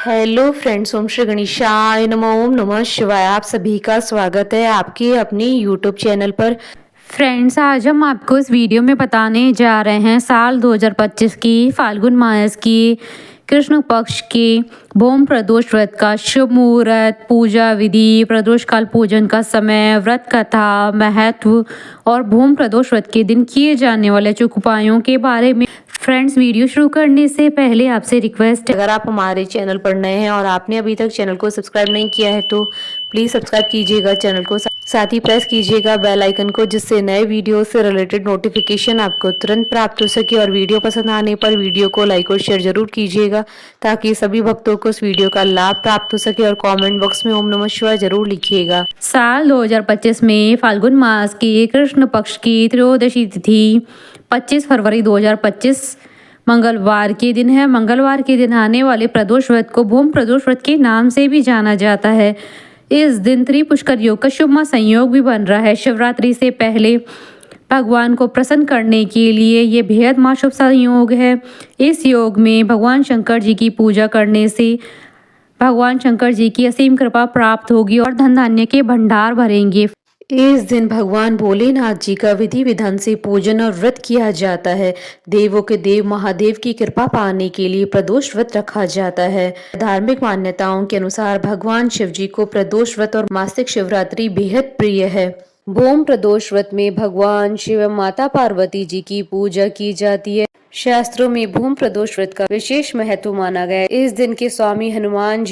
Hello friends, ओम श्री गणेशाय नमः। ओम नमः शिवाय। आप सभी का स्वागत है आपके अपने यूट्यूब चैनल पर। फ्रेंड्स, आज हम आपको इस वीडियो में बताने जा रहे हैं साल 2025 की फाल्गुन मास की कृष्ण पक्ष की भूम प्रदोष व्रत का शुभ मुहूर्त, पूजा विधि, प्रदोष काल पूजन का समय, व्रत कथा, महत्व और भूम प्रदोष व्रत के दिन किए जाने वाले चुक उपायों के बारे में। फ्रेंड्स, वीडियो शुरू करने से पहले आपसे रिक्वेस्ट है, अगर आप हमारे चैनल पर नए हैं और आपने अभी तक चैनल को सब्सक्राइब नहीं किया है तो प्लीज सब्सक्राइब कीजिएगा चैनल को, साथ ही प्रेस कीजिएगा बेल आइकन को, जिससे नए वीडियो से रिलेटेड नोटिफिकेशन आपको तुरंत प्राप्त हो सके। और वीडियो पसंद आने पर वीडियो को लाइक और शेयर जरूर कीजिएगा ताकि सभी भक्तों को इस वीडियो का लाभ प्राप्त हो सके। और कमेंट बॉक्स में ओम नमः शिवाय जरूर लिखिएगा। साल 2025 में फाल्गुन मास की कृष्ण पक्ष की त्रयोदशी तिथि 25 फरवरी 2025 मंगलवार के दिन है। मंगलवार के दिन आने वाले प्रदोष व्रत को भूम प्रदोष व्रत के नाम से भी जाना जाता है। इस दिन त्रिपुष्कर योग का शुभ संयोग भी बन रहा है। शिवरात्रि से पहले भगवान को प्रसन्न करने के लिए ये बेहद महाशुभ संयोग है। इस योग में भगवान शंकर जी की पूजा करने से भगवान शंकर जी की असीम कृपा प्राप्त होगी और धन धान्य के भंडार भरेंगे। इस दिन भगवान भोलेनाथ जी का विधि विधान से पूजन और व्रत किया जाता है। देवों के देव महादेव की कृपा पाने के लिए प्रदोष व्रत रखा जाता है। धार्मिक मान्यताओं के अनुसार भगवान शिव जी को प्रदोष व्रत और मासिक शिवरात्रि बेहद प्रिय है। भूम प्रदोष व्रत में भगवान शिव माता पार्वती जी की पूजा की जाती है। शास्त्रों में भूम प्रदोष व्रत का विशेष महत्व माना गया है। इस दिन के स्वामी हनुमान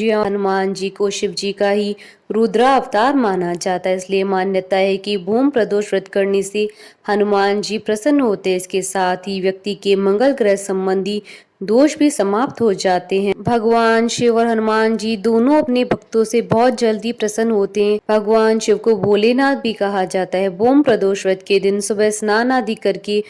जी को शिव जी का ही रुद्रा अवतार माना जाता है, इसलिए मान्यता है कि भूम प्रदोष व्रत करने से हनुमान जी प्रसन्न होते हैं। इसके साथ ही व्यक्ति के मंगल ग्रह संबंधी दोष भी समाप्त हो जाते हैं। भगवान शिव और हनुमान जी दोनों अपने भक्तों से बहुत जल्दी प्रसन्न होते हैं। भगवान शिव को भोलेनाथ भी कहा जाता है। भूम प्रदोष व्रत के दिन सुबह स्नान आदि करके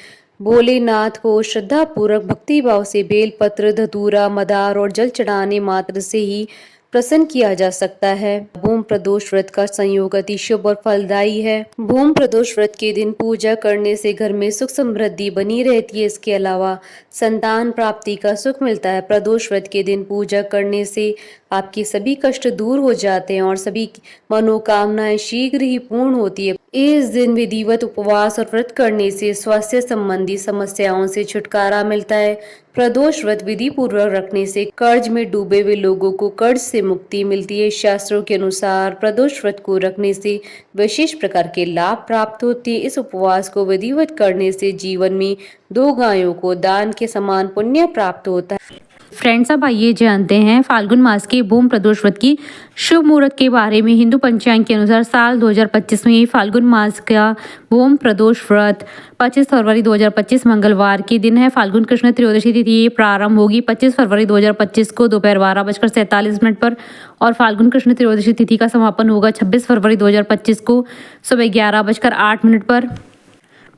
भोलेनाथ को श्रद्धा पूर्वक भक्ति भाव से बेलपत्र, धतूरा, मदार और जल चढ़ाने मात्र से ही प्रसन्न किया जा सकता है। भूम प्रदोष व्रत का संयोग अति शुभ और फलदायी है। भूम प्रदोष व्रत के दिन पूजा करने से घर में सुख समृद्धि बनी रहती है। इसके अलावा संतान प्राप्ति का सुख मिलता है। प्रदोष व्रत के दिन पूजा करने से आपके सभी कष्ट दूर हो जाते हैं और सभी मनोकामनाएं शीघ्र ही पूर्ण होती है। इस दिन विधिवत उपवास और व्रत करने से स्वास्थ्य संबंधी समस्याओं से छुटकारा मिलता है। प्रदोष व्रत विधि पूर्वक रखने से कर्ज में डूबे हुए लोगों को कर्ज से मुक्ति मिलती है। शास्त्रों के अनुसार प्रदोष व्रत को रखने से विशेष प्रकार के लाभ प्राप्त होते हैं। इस उपवास को विधिवत करने से जीवन में 2 गायों को दान के समान पुण्य प्राप्त होता है। फ्रेंड्स, अब आइए जानते हैं फाल्गुन मास के भूम प्रदोष व्रत की शुभ मुहूर्त के बारे में। हिंदू पंचांग के अनुसार साल 2025 में फाल्गुन मास का भूम प्रदोष व्रत 25 फरवरी 2025 मंगलवार के दिन है। फाल्गुन कृष्ण त्रयोदशी तिथि प्रारंभ होगी 25 फरवरी 2025 को दोपहर 12:47 पर और फाल्गुन कृष्ण त्रयोदशी तिथि का समापन होगा 26 फरवरी 2025 को सुबह 11:08 पर।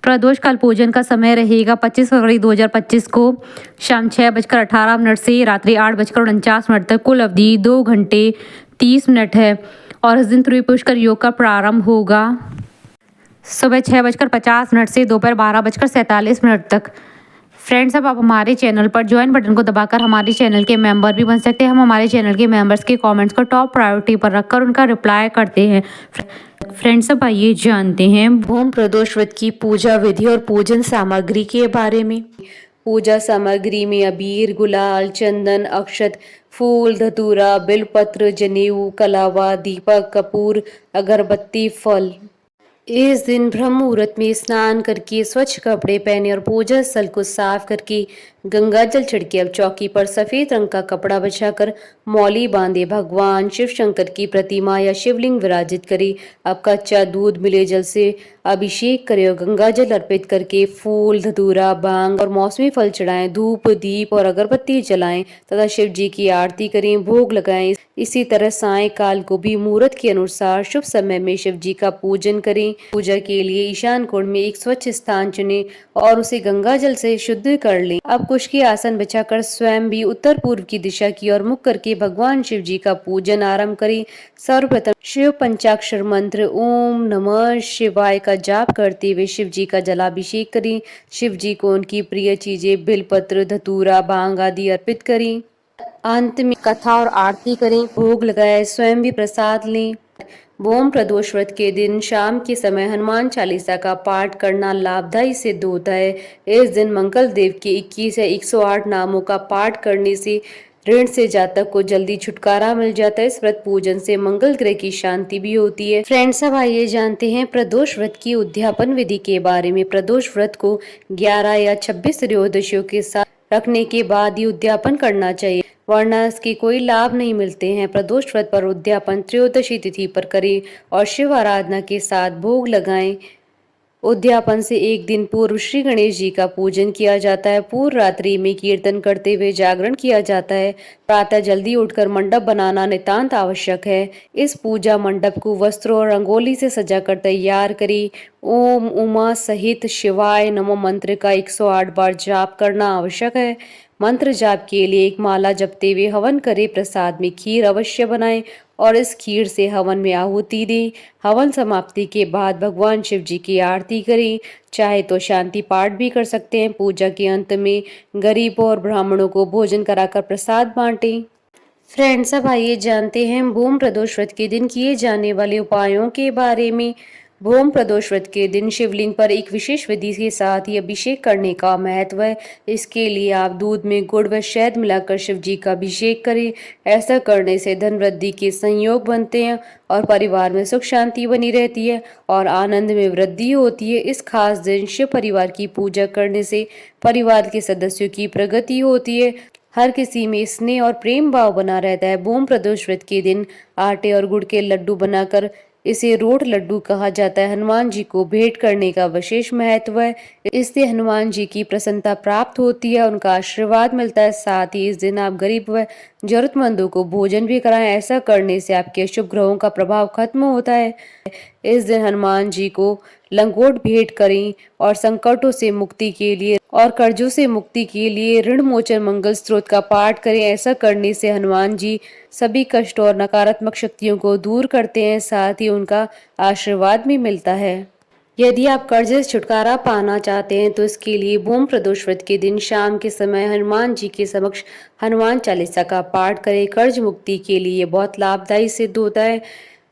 प्रदोष काल पूजन का समय रहेगा 25 फरवरी 2025 को शाम 6:18 से रात्रि 8:49 तक। कुल अवधि 2 घंटे 30 मिनट है और इस दिन त्रिपुष्कर योग का प्रारंभ होगा सुबह 6:50 से दोपहर 12:47 तक। फ्रेंड्स, अब आप हमारे चैनल पर ज्वाइन बटन को दबाकर हमारे चैनल के मेंबर भी बन सकते हैं। हम हमारे चैनल के मेंबर्स के कमेंट्स को टॉप प्रायोरिटी पर रखकर उनका रिप्लाई करते हैं। फ्रेंड्स, अब आइए जानते हैं भूम प्रदोष व्रत की पूजा विधि और पूजन सामग्री के बारे में। पूजा सामग्री में अबीर, गुलाल, चंदन, अक्षत, फूल, धतूरा, बिलपत्र, जनेऊ, कलावा, दीपक, कपूर, अगरबत्ती, फल। इस दिन ब्रह्म मुहूर्त में स्नान करके स्वच्छ कपड़े पहने और पूजा स्थल को साफ करके गंगा जल छिड़के। अब चौकी पर सफेद रंग का कपड़ा बिछाकर मौली बांधे भगवान शिव शंकर की प्रतिमा या शिवलिंग विराजित करे। अब कच्चा दूध मिले जल से अभिषेक करे और गंगा जल अर्पित करके फूल, धतूरा, भांग और मौसमी फल चढ़ाएं। धूप, दीप और अगरबत्ती जलाएं तथा शिव जी की आरती करें, भोग लगाएं। इसी तरह सायंकाल को भी मुहूर्त के अनुसार शुभ समय में शिव जी का पूजन करें। पूजा के लिए ईशान कोण में एक स्वच्छ स्थान चुनें और उसे गंगा जल से शुद्ध कर लें। अब कुश की आसन बिछाकर स्वयं भी उत्तर पूर्व की दिशा की ओर मुख करके भगवान शिव जी का पूजन आरंभ करें। सर्वप्रथम शिव पंचाक्षर मंत्र ओम नमः शिवाय का जाप करते हुए शिव जी का जलाभिषेक करें। शिव जी को उनकी प्रिय चीजें बिलपत्र, धतूरा, भांग आदि अर्पित करें। अंत में कथा और आरती करें, भोग लगाए, स्वयं भी प्रसाद लें। भूम प्रदोष व्रत के दिन शाम के समय हनुमान चालीसा का पाठ करना लाभदायी सिद्ध होता है। इस दिन मंगल देव के 21 या 108 नामों का पाठ करने से ऋण से जातक को जल्दी छुटकारा मिल जाता है। इस व्रत पूजन से मंगल ग्रह की शांति भी होती है। फ्रेंड्स, अब आइए जानते हैं प्रदोष व्रत की उद्यापन विधि के बारे में। प्रदोष व्रत को 11 या 26 त्रयोदशियों के साथ रखने के बाद ही उद्यापन करना चाहिए, वरना इसके कोई लाभ नहीं मिलते हैं। प्रदोष व्रत पर उद्यापन त्रयोदशी तिथि पर करें और शिव आराधना के साथ भोग लगाएं। उद्यापन से एक दिन पूर्व श्री गणेश जी का पूजन किया जाता है। पूर्व रात्रि में कीर्तन करते हुए जागरण किया जाता है। प्रातः जल्दी उठकर मंडप बनाना नितांत आवश्यक है। इस पूजा मंडप को वस्त्रों और रंगोली से सजाकर तैयार करें। ओम उमा सहित शिवाय नमो मंत्र का 108 बार जाप करना आवश्यक है। मंत्र जाप के लिए एक माला जपते हुए हवन करें। प्रसाद में खीर अवश्य बनाएं और इस खीर से हवन में आहुति दें। हवन समाप्ति के बाद भगवान शिव जी की आरती करें। चाहे तो शांति पाठ भी कर सकते हैं। पूजा के अंत में गरीबों और ब्राह्मणों को भोजन कराकर प्रसाद बांटें। फ्रेंड्स, अब आइए जानते हैं भूम प्रदोष व्रत के दिन किए जाने वाले उपायों के बारे में। भूम प्रदोष व्रत के दिन शिवलिंग पर एक विशेष विधि के साथ ही अभिषेक करने का महत्व है। इसके लिए आप दूध में गुड़ व शहद मिलाकर शिव जी का अभिषेक करें। ऐसा करने से धन वृद्धि के संयोग बनते हैं और परिवार में सुख शांति बनी रहती है और आनंद में वृद्धि होती है। इस खास दिन शिव परिवार की पूजा करने से परिवार के सदस्यों की प्रगति होती है। हर किसी में स्नेह और प्रेम भाव बना रहता है। भूम प्रदोष व्रत के दिन आटे और गुड़ के लड्डू बनाकर इसे रोट लड्डू कहा जाता है। हनुमान जी को भेंट करने का विशेष महत्व है। इससे हनुमान जी की प्रसन्नता प्राप्त होती है, उनका आशीर्वाद मिलता है। साथ ही इस दिन आप गरीब व जरूरतमंदों को भोजन भी कराएं। ऐसा करने से आपके शुभ ग्रहों का प्रभाव खत्म होता है। इस दिन हनुमान जी को लंगोट भेंट करें और संकटों से मुक्ति के लिए और कर्जों से मुक्ति के लिए ऋण मोचन मंगल स्त्रोत का पाठ करें। ऐसा करने से हनुमान जी सभी कष्ट और नकारात्मक शक्तियों को दूर करते हैं, साथ ही उनका आशीर्वाद भी मिलता है। यदि आप कर्ज से छुटकारा पाना चाहते हैं तो इसके लिए भूम प्रदोष व्रत के दिन शाम के समय हनुमान जी के समक्ष हनुमान चालीसा का पाठ करें। कर्ज मुक्ति के लिए बहुत लाभदायी सिद्ध होता है।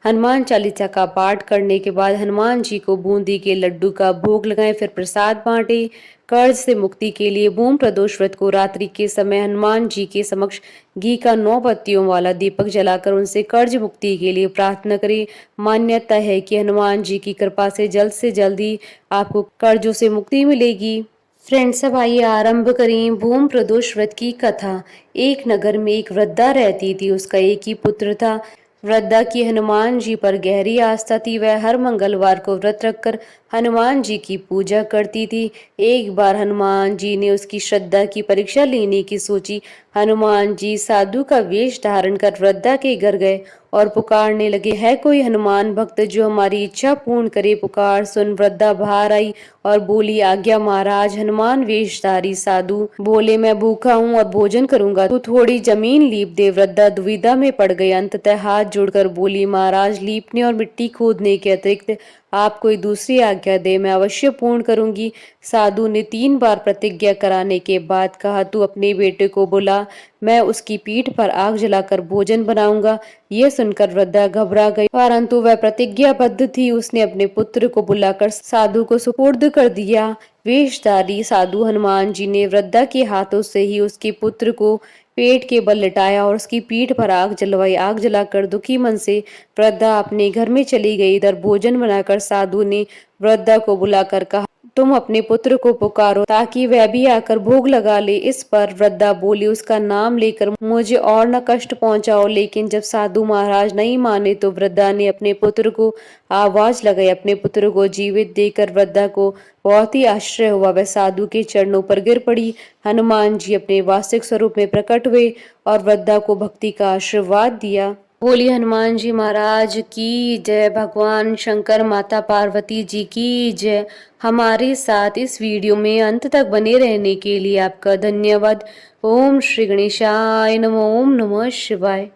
हनुमान चालीसा का पाठ करने के बाद हनुमान जी को बूंदी के लड्डू का भोग लगाएं, फिर प्रसाद बांटें। कर्ज से मुक्ति के लिए भूम प्रदोष व्रत को रात्रि के समय हनुमान जी के समक्ष घी का 9 पत्तियों वाला दीपक जलाकर उनसे कर्ज मुक्ति के लिए प्रार्थना करें। मान्यता है कि हनुमान जी की कृपा से जल्द ही आपको कर्जों से मुक्ति मिलेगी। फ्रेंड्स, अब आइए आरंभ करें भूम प्रदोष व्रत की कथा। एक नगर में एक वृद्धा रहती थी। उसका एक ही पुत्र था। वृद्धा की हनुमान जी पर गहरी आस्था थी। वह हर मंगलवार को व्रत रखकर हनुमान जी की पूजा करती थी। एक बार हनुमान जी ने उसकी श्रद्धा की परीक्षा लेने की सोची। हनुमान जी साधु का वेश धारण कर वृद्धा के घर गए और पुकारने लगे, है कोई हनुमान भक्त जो हमारी इच्छा पूर्ण करे? पुकार सुन वृद्धा बाहर आई और बोली, आज्ञा महाराज। हनुमान वेशधारी साधु बोले, मैं भूखा हूँ और भोजन करूंगा, तू थोड़ी जमीन लीप दे। वृद्धा दुविधा में पड़ गई। अंततः हाथ जोड़कर बोली, महाराज, लीपने और मिट्टी खोदने के अतिरिक्त आप कोई दूसरी आज्ञा दे, मैं अवश्य पूर्ण करूंगी। साधु ने 3 बार प्रतिज्ञा कराने के बाद कहा, तू अपने बेटे को बुला, मैं उसकी पीठ पर आग जलाकर भोजन बनाऊंगा। यह सुनकर वृद्धा घबरा गई, परंतु वह प्रतिज्ञाबद्ध थी। उसने अपने पुत्र को बुलाकर साधु को सुपुर्द कर दिया। वेशधारी साधु हनुमान जी ने वृद्धा के हाथों से ही उसके पुत्र को पेट के बल लिटाया और उसकी पीठ पर आग जलवाई। आग जलाकर दुखी मन से वृद्धा अपने घर में चली गई। इधर भोजन बनाकर साधु ने वृद्धा को बुलाकर कहा, तुम अपने पुत्र को पुकारो ताकि वह भी आकर भोग लगा ले। इस पर वृद्धा बोली, उसका नाम लेकर मुझे और न कष्ट पहुंचाओ। लेकिन जब साधु महाराज नहीं माने तो वृद्धा ने अपने पुत्र को आवाज लगाई। अपने पुत्र को जीवित देखकर वृद्धा को बहुत ही आश्चर्य हुआ। वह साधु के चरणों पर गिर पड़ी। हनुमान जी अपने वास्तविक स्वरूप में प्रकट हुए और वृद्धा को भक्ति का आशीर्वाद दिया। बोलिए हनुमान जी महाराज की जय। भगवान शंकर, माता पार्वती जी की जय। हमारे साथ इस वीडियो में अंत तक बने रहने के लिए आपका धन्यवाद। ओम श्री गणेशाय नमः। ओम नमः शिवाय।